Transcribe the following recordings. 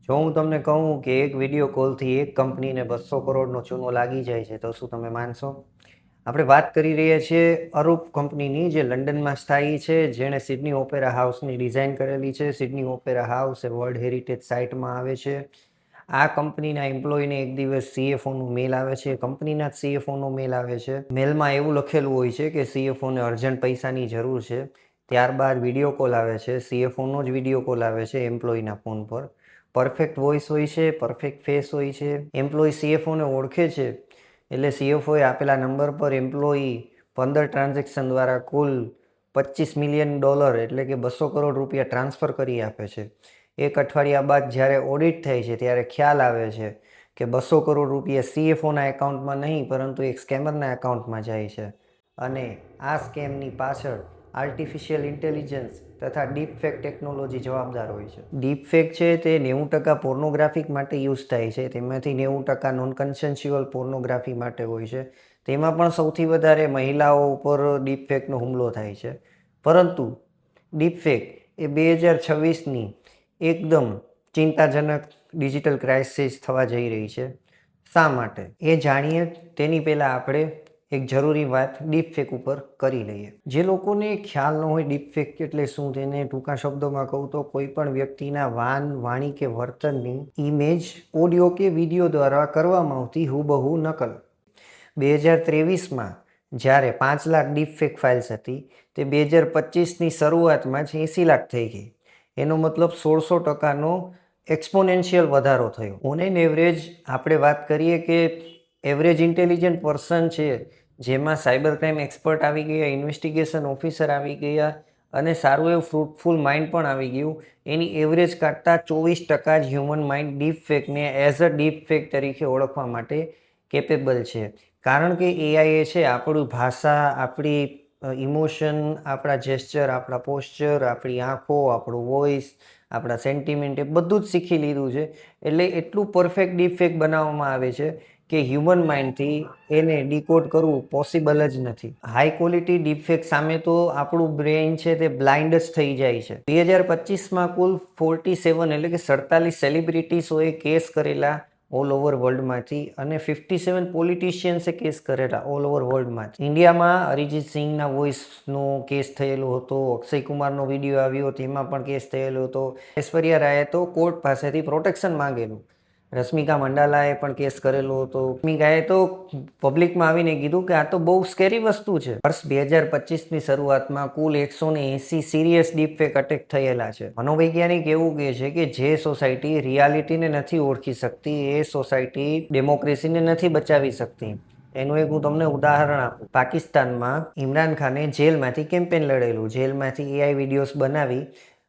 જો હું તમને કહું કે એક વિડીયો કોલથી એક કંપનીને 200 કરોડનો ચૂનો લાગી જાય છે તો શું તમે માનશો? આપણે વાત કરી રહ્યા છીએ અરૂપ કંપનીની, જે લંડનમાં સ્થાયી છે, જેણે સિડની ઓપેરા હાઉસની ડિઝાઇન કરેલી છે. સિડની ઓપેરા હાઉસ એ વર્લ્ડ હેરિટેજ સાઇટમાં આવે છે. આ કંપનીના એમ્પ્લોયને એક દિવસ સીએફઓનું મેલ આવે છે, કંપનીના જ સીએફઓનો મેલ આવે છે. મેલમાં એવું લખેલું હોય છે કે સીએફઓને અર્જન્ટ પૈસાની જરૂર છે. ત્યારબાદ વિડીયો કોલ આવે છે, સીએફઓનો જ વિડીયો કોલ આવે છે એમ્પ્લોયના ફોન પર. પરફેક્ટ વોઇસ હોય છે, પરફેક્ટ ફેસ હોય છે. એમ્પ્લોય સીએફઓને ઓળખે છે એટલે સીએફઓએ આપેલા નંબર પર એમ્પ્લોયી 15 ટ્રાન્ઝેક્શન દ્વારા કુલ $25 મિલિયન એટલે કે 200 કરોડ રૂપિયા ટ્રાન્સફર કરી આપે છે. એક અઠવાડિયા બાદ જ્યારે ઓડિટ થાય છે ત્યારે ખ્યાલ આવે છે કે 200 કરોડ રૂપિયા સીએફઓના એકાઉન્ટમાં નહીં પરંતુ એક સ્કેમરના એકાઉન્ટમાં જાય છે. અને આ સ્કેમની પાછળ આર્ટિફિશિયલ ઇન્ટેલિજન્સ તથા ડીપફેક ટેકનોલોજી જવાબદાર હોય છે. ડીપફેક છે તે 90% પોર્નોગ્રાફિક માટે યુઝ થાય છે, તેમાંથી 90% નોન કન્સેન્સ્યુઅલ પોર્નોગ્રાફી માટે હોય છે. તેમાં પણ સૌથી વધારે મહિલાઓ ઉપર ડીપફેકનો હુમલો થાય છે. પરંતુ ડીપફેક એ 2026ની એકદમ ચિંતાજનક ડિજિટલ ક્રાઇસિસ થવા જઈ રહી છે. શા માટે એ જાણીએ તેની પહેલાં આપણે એક જરૂરી વાત ડીપફેક ઉપર કરી લઈએ. જે લોકોને ખ્યાલ ન હોય ડીપફેક એટલે શું, તેને ટૂંકા શબ્દોમાં કહું તો કોઈ પણ વ્યક્તિના વાણી કે વર્તનની ઇમેજ, ઓડિયો કે વિડીયો દ્વારા કરવામાં આવતી હુબહુ નકલ. 2023માં જ્યારે 5 લાખ ડીપફેક ફાઇલ્સ હતી તે 2025ની શરૂઆતમાં જ 80 લાખ થઈ ગઈ. એનો મતલબ 1600%નો એક્સપોનેન્શિયલ વધારો થયો. ઓન એન એવરેજ આપણે વાત કરીએ કે એવરેજ ઇન્ટેલિજન્ટ પર્સન છે, જેમાં સાયબર ક્રાઇમ એક્સપર્ટ આવી ગયા, ઇન્વેસ્ટિગેશન ઓફિસર આવી ગયા અને સારું એવું ફ્રૂટફુલ માઇન્ડ પણ આવી ગયું. એની એવરેજ કાઢતા 24% જ human mind ડીપફેકને as a deepfake તરીકે ઓળખવા માટે કેપેબલ છે. કારણ કે એઆઈ છે આપણું ભાષા, આપણી ઇમોશન, આપણા જેસ્ચર, આપણા પોસ્ચર, આપણી આંખો, આપણું વોઇસ, આપણા સેન્ટિમેન્ટ, એ બધું જ શીખી લીધું છે. એટલે એટલું પરફેક્ટ ડીપફેક બનાવવામાં આવે છે કે હ્યુમન માઇન્ડથી એને ડીકોડ કરવું પોસિબલ જ નથી. હાઈ ક્વોલિટી ડીપફેક સામે તો આપણું બ્રેઇન છે તે બ્લાઇન્ડ જ થઈ જાય છે. 2025માં કુલ 47 એટલે કે 47 સેલિબ્રિટીઝોએ કેસ કરેલા ઓલ ઓવર વર્લ્ડમાંથી, અને 57 પોલિટિશિયન્સે કેસ કરેલા ઓલ ઓવર વર્લ્ડમાંથી. ઇન્ડિયામાં અરિજીત સિંહના વોઇસનો કેસ થયેલો હતો, અક્ષય કુમારનો વિડીયો આવ્યો તેમાં પણ કેસ થયેલો હતો, ઐશ્વર્યા રાયે તો કોર્ટ પાસેથી પ્રોટેક્શન માંગેલું, રશ્મિકા મંડાલાએ પણ કેસ કરેલો હતો. રશ્મિકાએ તો પબ્લિકમાં આવીને કીધું કે આ તો બહુ સ્કેરી વસ્તુ છે. વર્ષ 2025ની શરૂઆતમાં કુલ 180 સિરિયસ ડીપફેક અટેક થયેલા છે. મનોવૈજ્ઞાનિક એવું કહે છે કે જે સોસાયટી રિયાલિટીને નથી ઓળખી શકતી એ સોસાયટી ડેમોક્રેસીને નથી બચાવી શકતી. એનું એક હું તમને ઉદાહરણ આપું. પાકિસ્તાનમાં ઇમરાન ખાને જેલમાંથી કેમ્પેન લડેલું, જેલમાંથી એઆઈ વિડીયોઝ બનાવી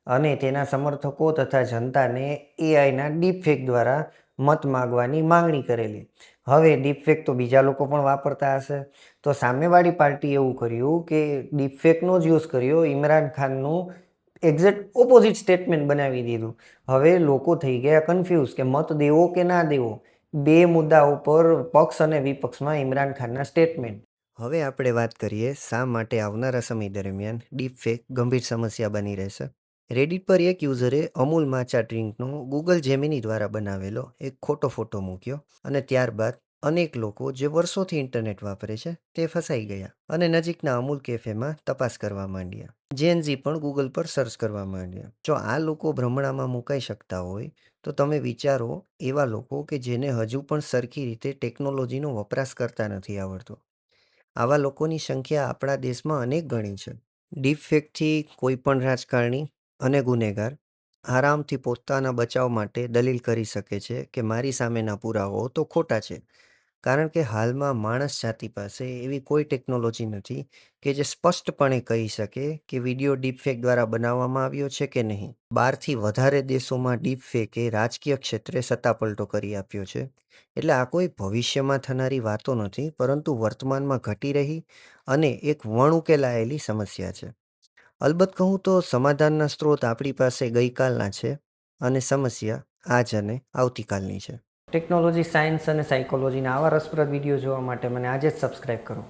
અને તેના સમર્થકો તથા જનતાને એઆઈના ડીપફેક દ્વારા મત માગવાની માંગણી કરેલી. હવે ડીપફેક તો બીજા લોકો પણ વાપરતા હશે, તો સામેવાળી પાર્ટી એવું કર્યું કે ડીપફેકનો જ યુઝ કર્યો, ઇમરાન ખાનનું એક્ઝેક્ટ ઓપોઝિટ સ્ટેટમેન્ટ બનાવી દીધું. હવે લોકો થઈ ગયા કન્ફ્યુઝ કે મત દેવો કે ના દેવો. બે મુદ્દા ઉપર પક્ષ અને વિપક્ષમાં ઇમરાન ખાનના સ્ટેટમેન્ટ. હવે આપણે વાત કરીએ શા માટે આવનારા સમય દરમિયાન ડીપફેક ગંભીર સમસ્યા બની રહેશે. રેડિટ પર એક યુઝરે અમૂલ માચા ડ્રિંકનો ગૂગલ જેમિની દ્વારા બનાવેલો એક ખોટો ફોટો મૂક્યો અને ત્યારબાદ અનેક લોકો જે વર્ષોથી ઇન્ટરનેટ વાપરે છે તે ફસાઈ ગયા અને નજીકના અમૂલ કેફેમાં તપાસ કરવા માંડ્યા. જેનઝી પણ ગૂગલ પર સર્ચ કરવા માંડ્યા. જો આ લોકો ભ્રમણામાં મુકાઈ શકતા હોય તો તમે વિચારો એવા લોકો કે જેને હજુ પણ સરખી રીતે ટેકનોલોજીનો વપરાશ કરતા નથી આવડતો. આવા લોકોની સંખ્યા આપણા દેશમાં અનેક ગણી છે. ડીપફેકથી કોઈ પણ રાજકારણી અને ગુનેગાર આરામથી પોતાના બચાવ માટે દલીલ કરી શકે છે કે મારી સામેના પુરાવાઓ તો ખોટા છે. કારણ કે હાલમાં માણસ જાતિ પાસે એવી કોઈ ટેકનોલોજી નથી કે જે સ્પષ્ટપણે કહી શકે કે વિડીયો ડીપફેક દ્વારા બનાવવામાં આવ્યો છે કે નહીં. 12થી વધારે દેશોમાં ડીપફેકે રાજકીય ક્ષેત્રે સત્તાપલટો કરી આપ્યો છે. એટલે આ કોઈ ભવિષ્યમાં થનારી વાતો નથી, પરંતુ વર્તમાનમાં ઘટી રહી અને એક વણઉકેલાયેલી સમસ્યા છે. અલબત્ત કહું તો સમાધાનના સ્ત્રોત આપણી પાસે ગઈકાલના છે અને સમસ્યા આજ અને આવતીકાલની છે. ટેકનોલોજી, સાયન્સ અને સાયકોલોજીના આવા રસપ્રદ વિડીયો જોવા માટે મને આજે જ સબસ્ક્રાઇબ કરો.